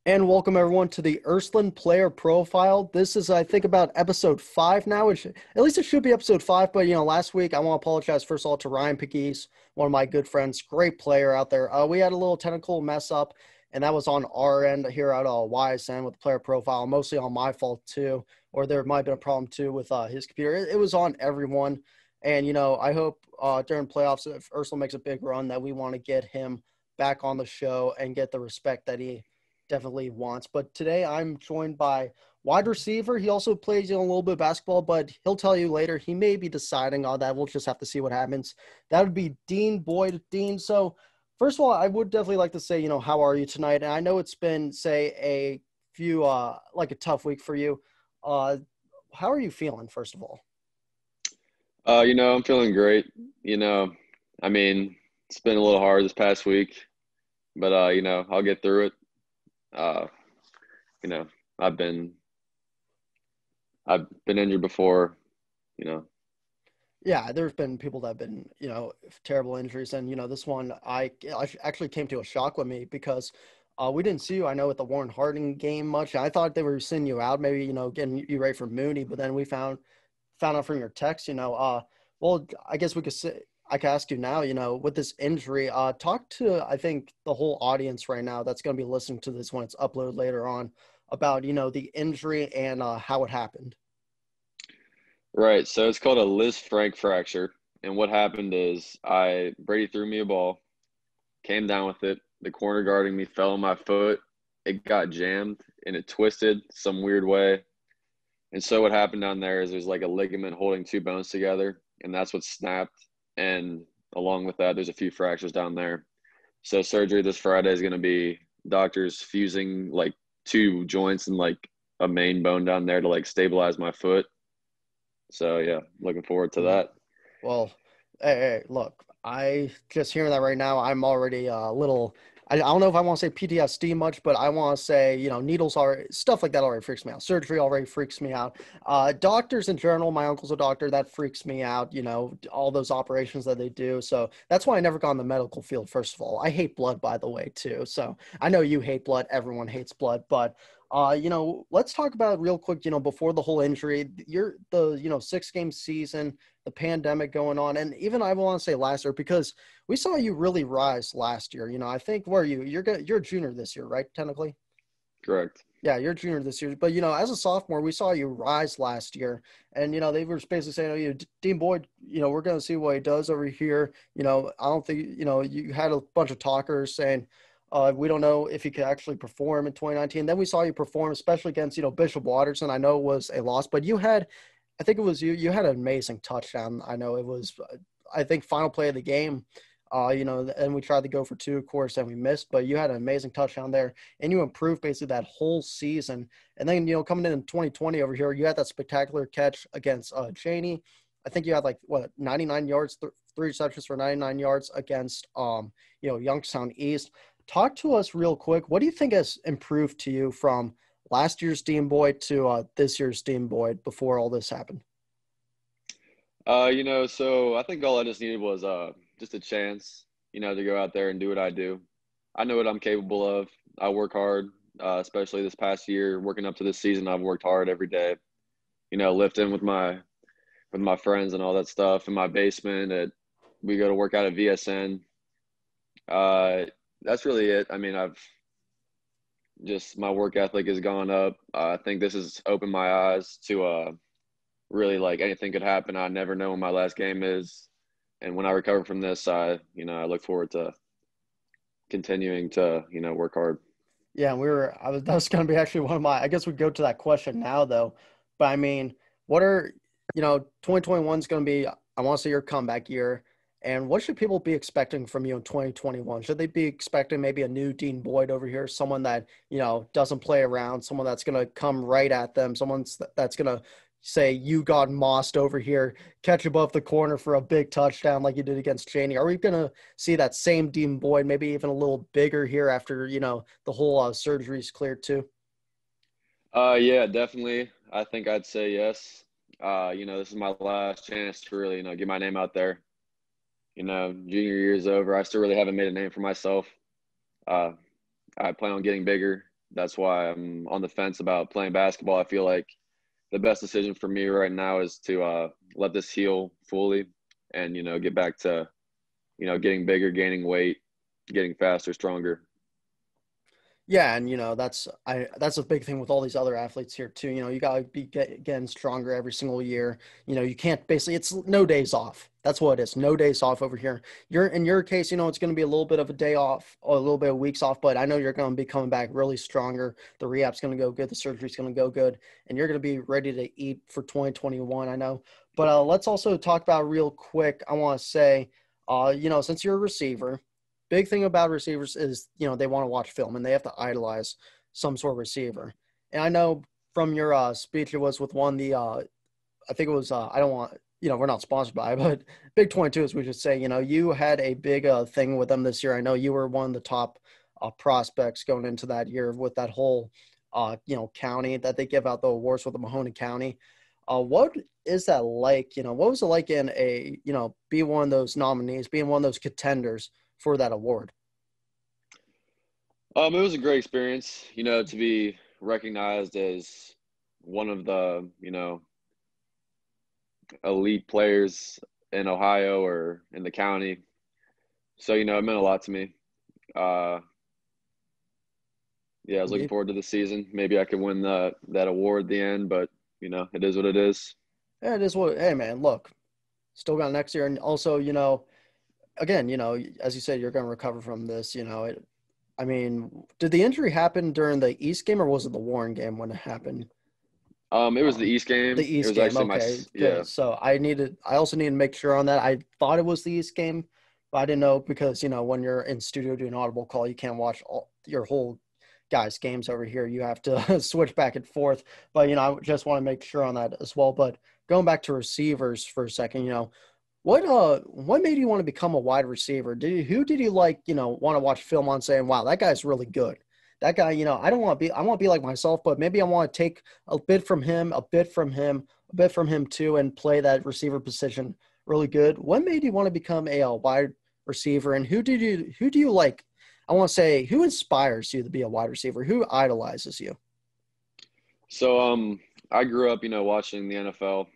And welcome everyone to the Ursuline Player Profile. This is, I think, about episode 5 now. At least it should be episode 5. But last week I want to apologize first of all to Ryan Pegues, one of my good friends, great player out there. We had a little technical mess up, and that was on our end here at YSN with the player profile, mostly on my fault too. Or there might have been a problem too with his computer. It was on everyone, and I hope during playoffs, if Ursuline makes a big run, that we want to get him back on the show and get the respect that he definitely wants. But today I'm joined by wide receiver. He also plays a little bit of basketball, but he'll tell you later. He may be deciding on that. We'll just have to see what happens. That would be Dean Boyd. Dean, so first of all, I would definitely like to say, how are you tonight? And I know it's been, say, a few, like a tough week for you. How are you feeling, first of all? I'm feeling great. I mean, it's been a little hard this past week, but I'll get through it. Uh, you know, I've been injured before, you know. Yeah, there's been people that have been, terrible injuries. And, this one, I actually came to a shock with me because we didn't see you, I know, at the Warren Harding game much. I thought they were sending you out, maybe, getting you ready for Mooney. But then we found out from your text, well, I guess we could say, I could ask you now, with this injury, talk to, I think, the whole audience right now that's going to be listening to this when it's uploaded later on about, the injury and how it happened. Right. So it's called a lisfranc fracture. And what happened is Brady threw me a ball, came down with it. The corner guarding me fell on my foot. It got jammed and it twisted some weird way. And so what happened down there is there's like a ligament holding two bones together, and that's what snapped. And along with that, there's a few fractures down there. So surgery this Friday is going to be doctors fusing like two joints and like a main bone down there to like stabilize my foot. So yeah, looking forward to Mm. that. Well, hey, look, I just hearing that right now, I'm already a little. I don't know if I want to say PTSD much, but I want to say, needles are stuff like that already freaks me out. Surgery already freaks me out. Doctors in general, my uncle's a doctor, that freaks me out. All those operations that they do. So that's why I never got in the medical field. First of all, I hate blood, by the way, too. So I know you hate blood. Everyone hates blood, but let's talk about real quick. Before the whole injury, you're the 6 game season, the pandemic going on, and even I want to say last year because we saw you really rise last year. I think where you're a junior this year, right? Technically, Correct. yeah, you're a junior this year. But as a sophomore, we saw you rise last year, and they were basically saying, "Oh, Dean Boyd, we're going to see what he does over here." I don't think you had a bunch of talkers saying. We don't know if he could actually perform in 2019. Then we saw you perform, especially against, Bishop Watterson. I know it was a loss, but I think it was you had an amazing touchdown. I know it was, I think, final play of the game. And we tried to go for two, of course, and we missed, but you had an amazing touchdown there, and you improved basically that whole season. And then, coming in 2020 over here, you had that spectacular catch against Chaney. I think you had 99 yards, three receptions for 99 yards against, Youngstown East. Talk to us real quick. What do you think has improved to you from last year's Dean Boyd to this year's Dean Boyd before all this happened? So I think all I just needed was just a chance, to go out there and do what I do. I know what I'm capable of. I work hard, especially this past year, working up to this season. I've worked hard every day, lifting with my friends and all that stuff in my basement. We go to work out at VSN. Uh, that's really it. I mean, I've just my work ethic has gone up. I think this has opened my eyes to really like anything could happen. I never know when my last game is, and when I recover from this, I look forward to continuing to work hard. Yeah, that was going to be actually one of my, I guess we go to that question now though. But I mean, what are, 2021 is going to be, I want to say your comeback year. And what should people be expecting from you in 2021? Should they be expecting maybe a new Dean Boyd over here, someone that, doesn't play around, someone that's going to come right at them, that's going to say, you got mossed over here, catch above the corner for a big touchdown like you did against Chaney? Are we going to see that same Dean Boyd, maybe even a little bigger here after, the whole surgery's cleared too? Yeah, definitely. I think I'd say yes. This is my last chance to really, get my name out there. Junior year's over. I still really haven't made a name for myself. Uh, I plan on getting bigger, That's why I'm on the fence about playing basketball. I feel like the best decision for me right now is to let this heal fully and, get back to, getting bigger, gaining weight, getting faster, stronger. Yeah, and that's a big thing with all these other athletes here too. You gotta be getting stronger every single year. You can't basically it's no days off. That's what it is. No days off over here. You're in your case, it's gonna be a little bit of a day off or a little bit of weeks off, but I know you're gonna be coming back really stronger. The rehab's gonna go good, the surgery's gonna go good, and you're gonna be ready to eat for 2021, I know. But let's also talk about real quick. I wanna say, since you're a receiver, big thing about receivers is they want to watch film and they have to idolize some sort of receiver. And I know from your speech, it was with one the I think it was I don't want we're not sponsored by it, but Big 22, as we should say. You had a big thing with them this year. I know you were one of the top prospects going into that year with that whole county that they give out the awards with the Mahoney County. What is that like? What was it like in a be one of those nominees, being one of those contenders for that award? It was a great experience, to be recognized as one of the, elite players in Ohio or in the county. So, it meant a lot to me. Yeah, I was looking forward to the season. Maybe I could win that award at the end, but, it is what it is. Yeah, it is what. Hey, man, look, still got next year, and also, again, as you said, you're going to recover from this. I mean, did the injury happen during the East game or was it the Warren game when it happened? It was the East The game. It East was game. actually Okay, yeah. good. So I also need to make sure on that. I thought it was the East game, but I didn't know because, when you're in studio doing audible call, you can't watch your whole guys' games over here. You have to switch back and forth. But, I just want to make sure on that as well. But going back to receivers for a second, what made you want to become a wide receiver? Who did you like, want to watch film on saying, wow, that guy's really good. That guy, I don't want to be, I want to be like myself, but maybe I want to take a bit from him, a bit from him, a bit from him too, and play that receiver position really good. What made you want to become a wide receiver, and who do you like? I want to say, who inspires you to be a wide receiver? Who idolizes you? So I grew up, watching the NFL.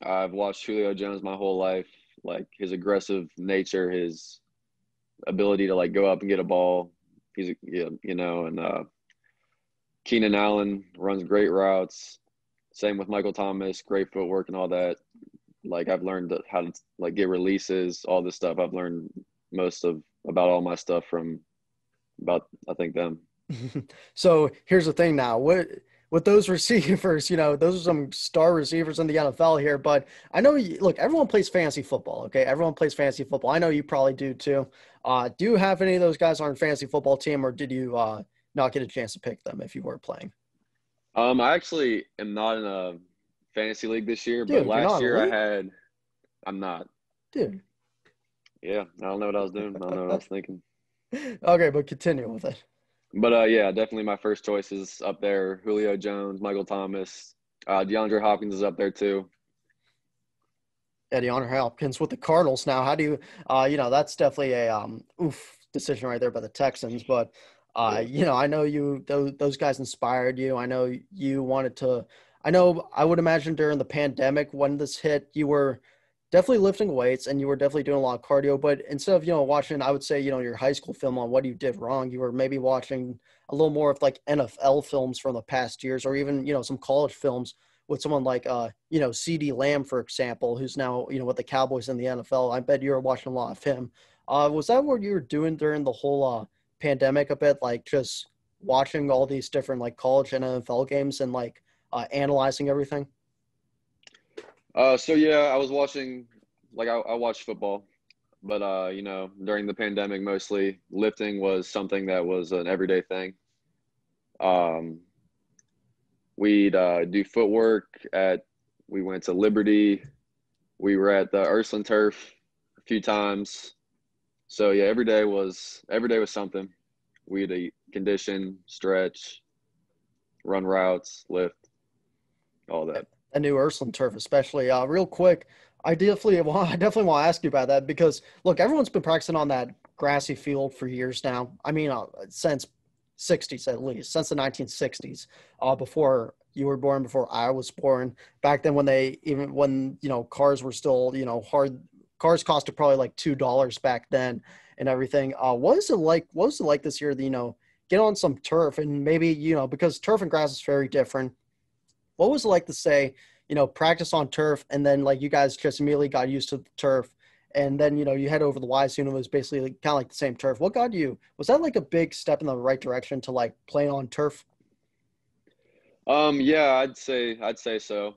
I've watched Julio Jones my whole life, like his aggressive nature, his ability to like go up and get a ball. He's and Keenan Allen runs great routes. Same with Michael Thomas, great footwork and all that. Like I've learned how to like get releases, all this stuff. I've learned most of about all my stuff from about I think them. So here's the thing now. With those receivers, those are some star receivers in the NFL here. But I know, look, everyone plays fantasy football. Okay, everyone plays fantasy football. I know you probably do too. Do you have any of those guys on your fantasy football team, or did you not get a chance to pick them if you were playing? I actually am not in a fantasy league this year, but Dude, you're last not in a year league, I'm not. dude. Yeah, I don't know what I was doing. I don't know what I was thinking. Okay, but continue with it. But yeah, definitely my first choice is up there. Julio Jones, Michael Thomas, DeAndre Hopkins is up there too. Eddie Honor Hopkins with the Cardinals now. How do you, that's definitely a decision right there by the Texans. But Yeah. I know those guys inspired you. I know you wanted to. I know I would imagine during the pandemic when this hit, you were definitely lifting weights and you were definitely doing a lot of cardio. But instead of watching, I would say your high school film on what you did wrong, you were maybe watching a little more of like NFL films from the past years, or even some college films with someone like CD Lamb, for example, who's now with the Cowboys in the NFL. I bet you were watching a lot of him. Was that what you were doing during the whole pandemic a bit, like just watching all these different like college and NFL games and like analyzing everything? So yeah, I was watching, like I watched football, but during the pandemic, mostly lifting was something that was an everyday thing. Um, we'd do footwork we went to Liberty. We were at the Ursuline turf a few times. So yeah, every day was something. We'd eat, condition, stretch, run routes, lift, all that. A new Ursuline turf, especially. Real quick, I definitely want to ask you about that because look, everyone's been practicing on that grassy field for years now. I mean, 60s at least, since the 1960s, before you were born, before I was born. Back then, when cars were still cars costed probably like $2 back then and everything. What is it like? What was it like this year? Get on some turf and maybe because turf and grass is very different. What was it like to say, practice on turf and then like you guys just immediately got used to the turf and then, you head over the Y soon and it was basically kind of like the same turf. What got you? Was that like a big step in the right direction to like play on turf? Yeah, I'd say so.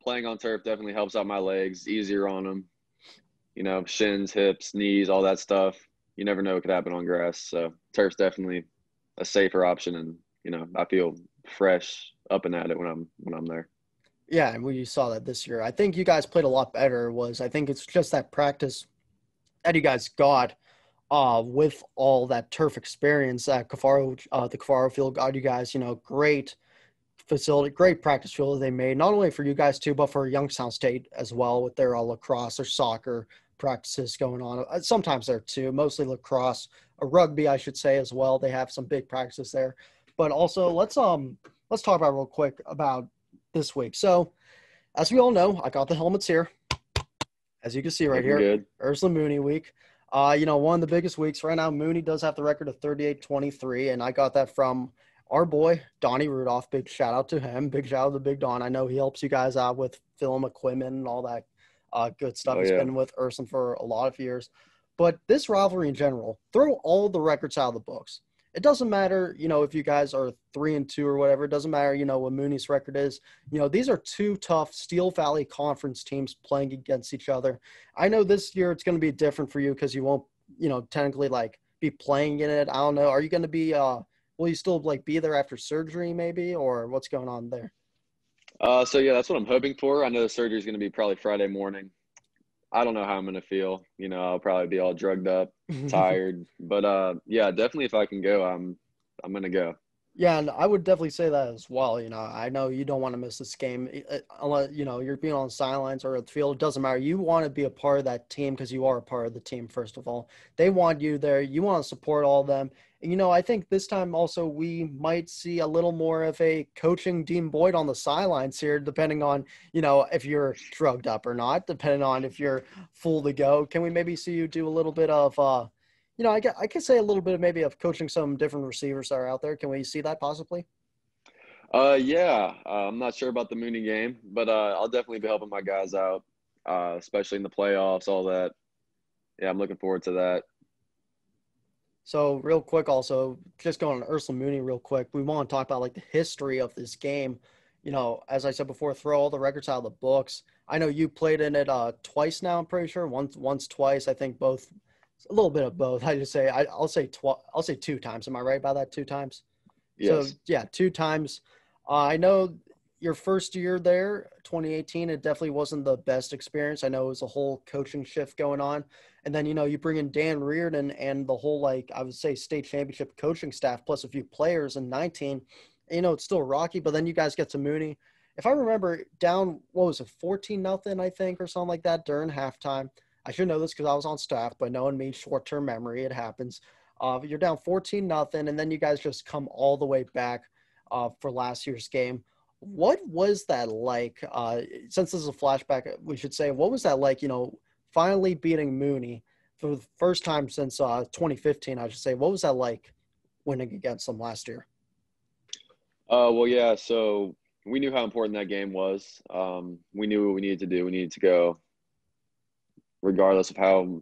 Playing on turf definitely helps out my legs, easier on them. Shins, hips, knees, all that stuff. You never know what could happen on grass. So turf's definitely a safer option, and I feel fresh up and at it when I'm there. Yeah, and we saw that this year. I think you guys played a lot better. I think it's just that practice that you guys got with all that turf experience that the Cafaro field got you guys, great facility, great practice field they made, not only for you guys too, but for Youngstown State as well with their lacrosse or soccer practices going on. Sometimes there too, mostly lacrosse, rugby, I should say as well. They have some big practices there. But also let's talk about real quick about this week. So as we all know, I got the helmets here. As you can see right Looking here, good. Ursula Mooney week. One of the biggest weeks right now. Mooney does have the record of 38-23, and I got that from our boy Donnie Rudolph. Big shout out to him. Big shout out to Big Don. I know he helps you guys out with film equipment and all that good stuff. Oh He's yeah. been with Ursuline for a lot of years. But this rivalry in general, throw all the records out of the books. It doesn't matter, if you guys are 3-2 or whatever. It doesn't matter, what Mooney's record is. These are two tough Steel Valley Conference teams playing against each other. I know this year it's going to be different for you because you won't, technically like be playing in it. I don't know. Are you going to be, will you still like be there after surgery maybe, or what's going on there? So yeah, that's what I'm hoping for. I know the surgery is going to be probably Friday morning. I don't know how I'm going to feel. I'll probably be all drugged up, tired. But yeah, definitely if I can go, I'm going to go. Yeah, and I would definitely say that as well. I know you don't want to miss this game unless, you're being on the sidelines or at the field. It doesn't matter. You want to be a part of that team because you are a part of the team, first of all. They want you there. You want to support all of them. And, I think this time also we might see a little more of a coaching Dean Boyd on the sidelines here, depending on, if you're drugged up or not, depending on if you're full to go. Can we maybe see you do a little bit of I could say a little bit maybe of coaching some different receivers that are out there. Can we see that possibly? Yeah, I'm not sure about the Mooney game, but I'll definitely be helping my guys out, especially in the playoffs, all that. Yeah, I'm looking forward to that. So real quick, also just going on Ursula Mooney real quick, we want to talk about like the history of this game. As I said before, throw all the records out of the books. I know you played in it twice now. I'm pretty sure once, twice. I think both, a little bit of both. I'll say two times. Am I right about that? Two times. So Yes. yeah, two times. I know your first year there, 2018, it definitely wasn't the best experience. I know it was a whole coaching shift going on. And then, you bring in Dan Reardon and the whole, like, I would say state championship coaching staff, plus a few players in 19. It's still rocky, but then you guys get to Mooney. If I remember down, what was it, 14-0, I think, or something like that during halftime. I should know this because I was on staff, but knowing me, short-term memory, it happens. You're down 14-0, and then you guys just come all the way back for last year's game. What was that like? Since this is a flashback, we should say, what was that like, finally beating Mooney for the first time since 2015, I should say. What was that like winning against them last year? Well, yeah, so we knew how important that game was. We knew what we needed to do. We needed to go regardless of how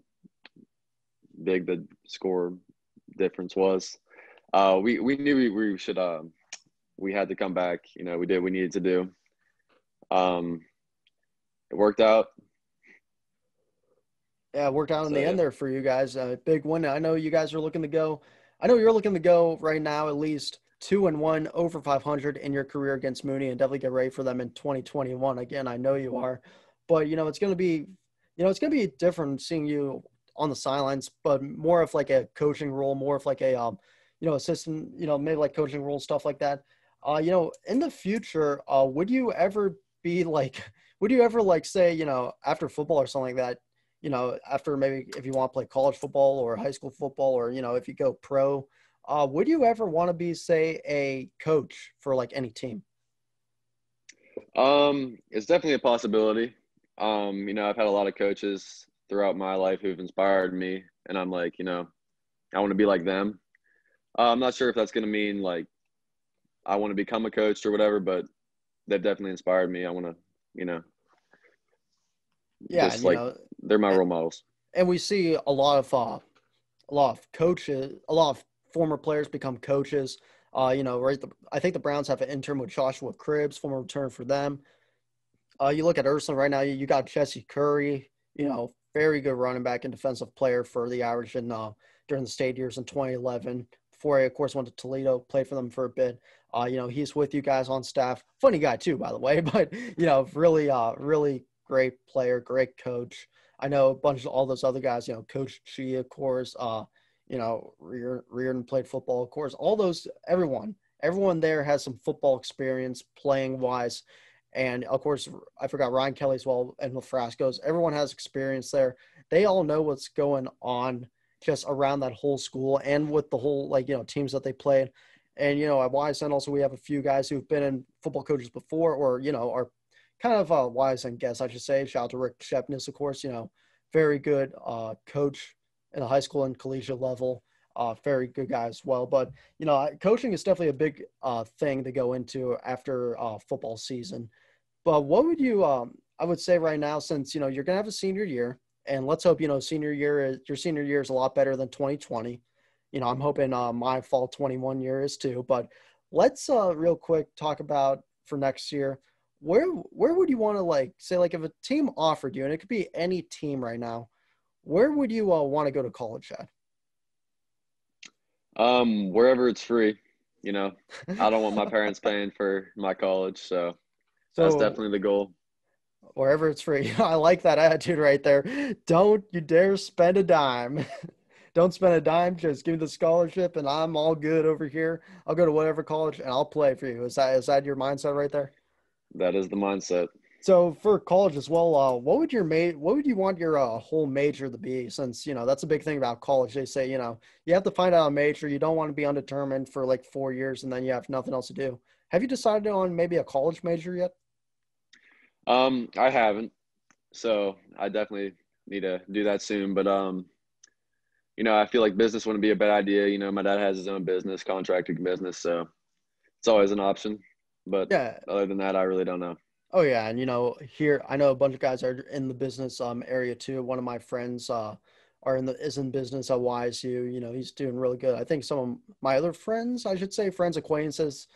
big the score difference was. We knew we should we had to come back. We did what we needed to do. It worked out. Yeah, it worked out in So the yeah. end there for you guys. A big win. I know you guys are looking to go. I know you're looking to go right now at least 2-1 over 500 in your career against Mooney, and definitely get ready for them in 2021. Again, I know you are, but it's going to be, different seeing you on the sidelines, but more of like a coaching role, more of like a assistant, maybe like coaching role, stuff like that. In the future, would you ever be like, would you ever like say, after football or something like that, after maybe if you want to play college football or high school football, or, if you go pro, Would you ever want to be, say, a coach for like any team? It's definitely a possibility. I've had a lot of coaches throughout my life who've inspired me, and I'm like, I want to be like them. I'm not sure if that's going to mean like I want to become a coach or whatever, but they've definitely inspired me. I want to, you know, Yeah, just and like they're my role models. and we see a lot of coaches, a lot of former players become coaches. Right? I think the Browns have an intern with Joshua Cribbs, former return for them. You look at Ursuline right now. You got Jesse Curry. Very good running back and defensive player for the Irish in during the state years in 2011. Before he, of course, went to Toledo, played for them for a bit. He's with you guys on staff. Funny guy too, by the way, but really great player, great coach. I know a bunch of all those other guys. Coach Chi, of course. Reardon played football, of course. All those, everyone there has some football experience playing wise. And of course, I forgot Ryan Kelly as well, and LaFrasco's. Everyone has experience there. They all know what's going on just around that whole school and with the whole teams that they played. And at YSN also we have a few guys who've been in football coaches before, or are kind of YSN guests, I should say. Shout out to Rick Shepness, of course. Very good coach in the high school and collegiate level. Very good guy as well. But coaching is definitely a big thing to go into after football season. But what would you, I would say right now, since, you're going to have a senior year, and let's hope, your senior year is a lot better than 2020. I'm hoping my fall 21 year is too. But let's real quick talk about for next year. Where would you want to say if a team offered you, and it could be any team right now, where would you want to go to college at? Wherever it's free, I don't want my parents paying for my college, so that's So definitely the goal. wherever it's free. I like that attitude right there. Don't you dare spend a dime. Don't spend a dime. Just give me the scholarship, and I'm all good over here. I'll go to whatever college, and I'll play for you. Is that your mindset right there? That is the mindset. So for college as well, what would you want your whole major to be? Since that's a big thing about college. They say you have to find out a major. You don't want to be undetermined for like 4 years, and then you have nothing else to do. Have you decided on maybe a college major yet? I haven't, so I definitely need to do that soon. But I feel like business wouldn't be a bad idea. My dad has his own business, contracting business, so it's always an option. But Yeah. other than that, I really don't know. Oh yeah, and here I know a bunch of guys are in the business area too. One of my friends is in business at YSU. He's doing really good. I think some of my other friends, I should say, friends, acquaintances,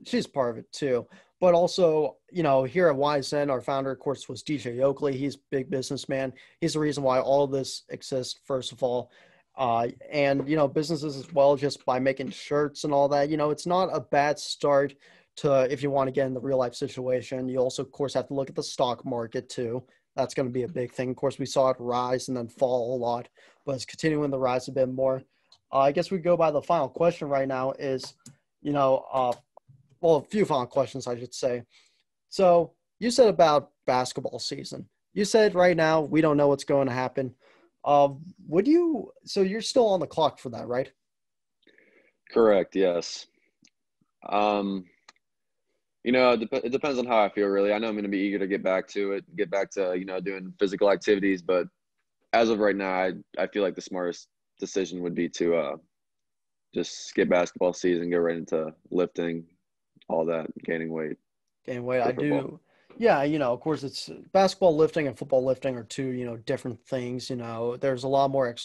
she's part of it too. But also, here at YSN, our founder, of course, was DJ Oakley. He's a big businessman. He's the reason why all of this exists, first of all. And businesses as well, just by making shirts and all that. It's not a bad start to if you want to get in the real life situation. You also, of course, have to look at the stock market too. That's going to be a big thing. Of course, we saw it rise and then fall a lot, but it's continuing to rise a bit more. I guess we go by the final question right now is, a few final questions, I should say. So you said about basketball season. You said right now we don't know what's going to happen. So you're still on the clock for that, right? Correct. Yes. Um, it depends on how I feel, really. I know I'm going to be eager to get back to it, get back to, doing physical activities. But as of right now, I feel like the smartest decision would be to just skip basketball season, go right into lifting, all that, gaining weight Gain weight. for I football. do. Yeah, of course, it's basketball lifting and football lifting are two, different things. There's a lot more,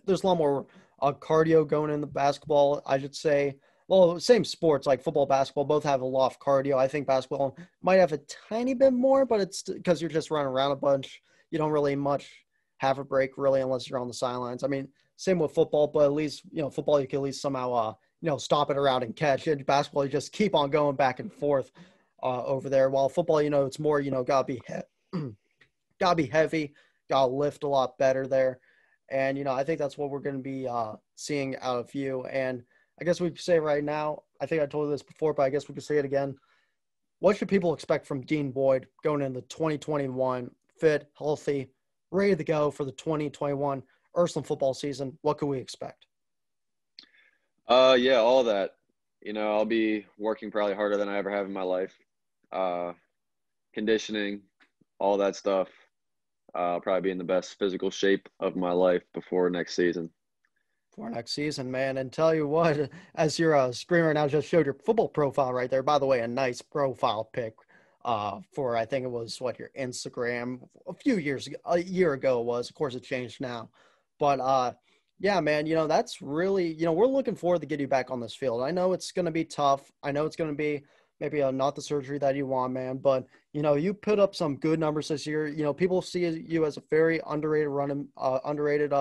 there's a lot more cardio going in the basketball, I should say. Well, same sports like football, basketball, both have a lot of cardio. I think basketball might have a tiny bit more, but it's because you're just running around a bunch. You don't really much have a break really unless you're on the sidelines. I mean, same with football, but at least, football, you can at least somehow, stop it around and catch it. Basketball, you just keep on going back and forth over there. While football, it's more, gotta be heavy, gotta lift a lot better there. And, I think that's what we're going to be seeing out of you. And I guess we could say right now, I think I told you this before, but I guess we could say it again. What should people expect from Dean Boyd going into 2021, fit, healthy, ready to go for the 2021 Ursuline football season? What can we expect? Yeah, all that. I'll be working probably harder than I ever have in my life. Uh, Conditioning, all that stuff. I'll probably be in the best physical shape of my life before next season. For next season, man. And tell you what, as your screen right now just showed your football profile right there. By the way, a nice profile pic for I think it was what your Instagram a few years ago, a year ago it was. Of course, it changed now, but yeah, man. That's really we're looking forward to get you back on this field. I know it's going to be tough. I know it's going to be maybe not the surgery that you want, man. But you put up some good numbers this year. People see you as a very underrated underrated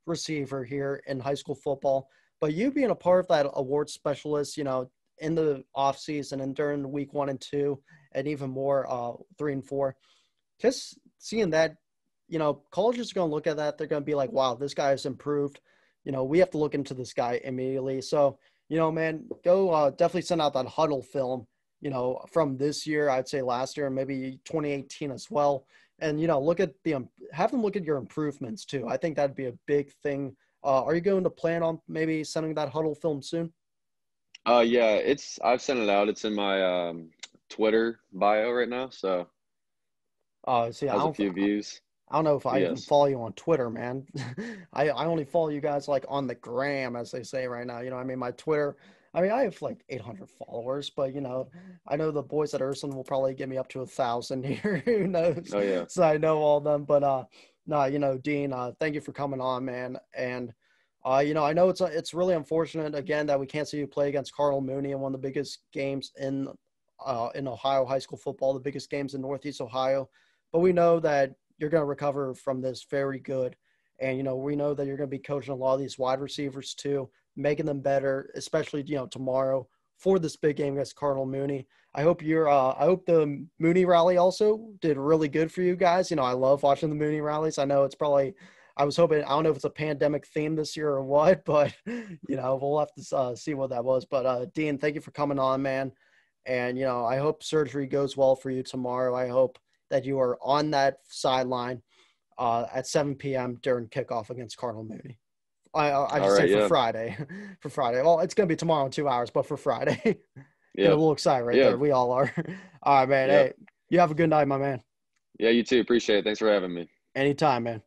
receiver here in high school football. But you being a part of that award specialist, in the offseason and during week 1 and 2, and even more 3 and 4, just seeing that, colleges are going to look at that. They're going to be like, wow, this guy has improved. We have to look into this guy immediately. So, man, go definitely send out that huddle film, from this year, I'd say last year, and maybe 2018 as well. And, look at have them look at your improvements too. I think that'd be a big thing. Are you going to plan on maybe sending that huddle film soon? Yeah, I've sent it out. It's in my Twitter bio right now, so See, has a few views. I don't know if I even Yes. follow you on Twitter, man. I only follow you guys like on the gram, as they say right now. My Twitter, I have like 800 followers, but I know the boys at Ursuline will probably get me up to 1,000 here. Who knows? Oh yeah. So I know all of them, but no, Dean, thank you for coming on, man. And I know it's really unfortunate again that we can't see you play against Cardinal Mooney in one of the biggest games in Ohio high school football, the biggest games in Northeast Ohio. But we know that you're going to recover from this very good. And, we know that you're going to be coaching a lot of these wide receivers too, making them better, especially, tomorrow for this big game against Cardinal Mooney. I hope I hope the Mooney rally also did really good for you guys. I love watching the Mooney rallies. I know it's probably, I was hoping, I don't know if it's a pandemic theme this year or what, but, we'll have to see what that was. But, Dean, thank you for coming on, man. And, I hope surgery goes well for you tomorrow. I hope that you are on that sideline at 7 p.m. during kickoff against Cardinal Mooney. I All just say right. for Yeah. Friday. For Friday. Well, it's going to be tomorrow in 2 hours, but for Friday. Get a Yeah. little excited right Yeah. there. We all are. All right, man. Yeah. Hey, you have a good night, my man. Yeah. You too. Appreciate it. Thanks for having me. Anytime, man.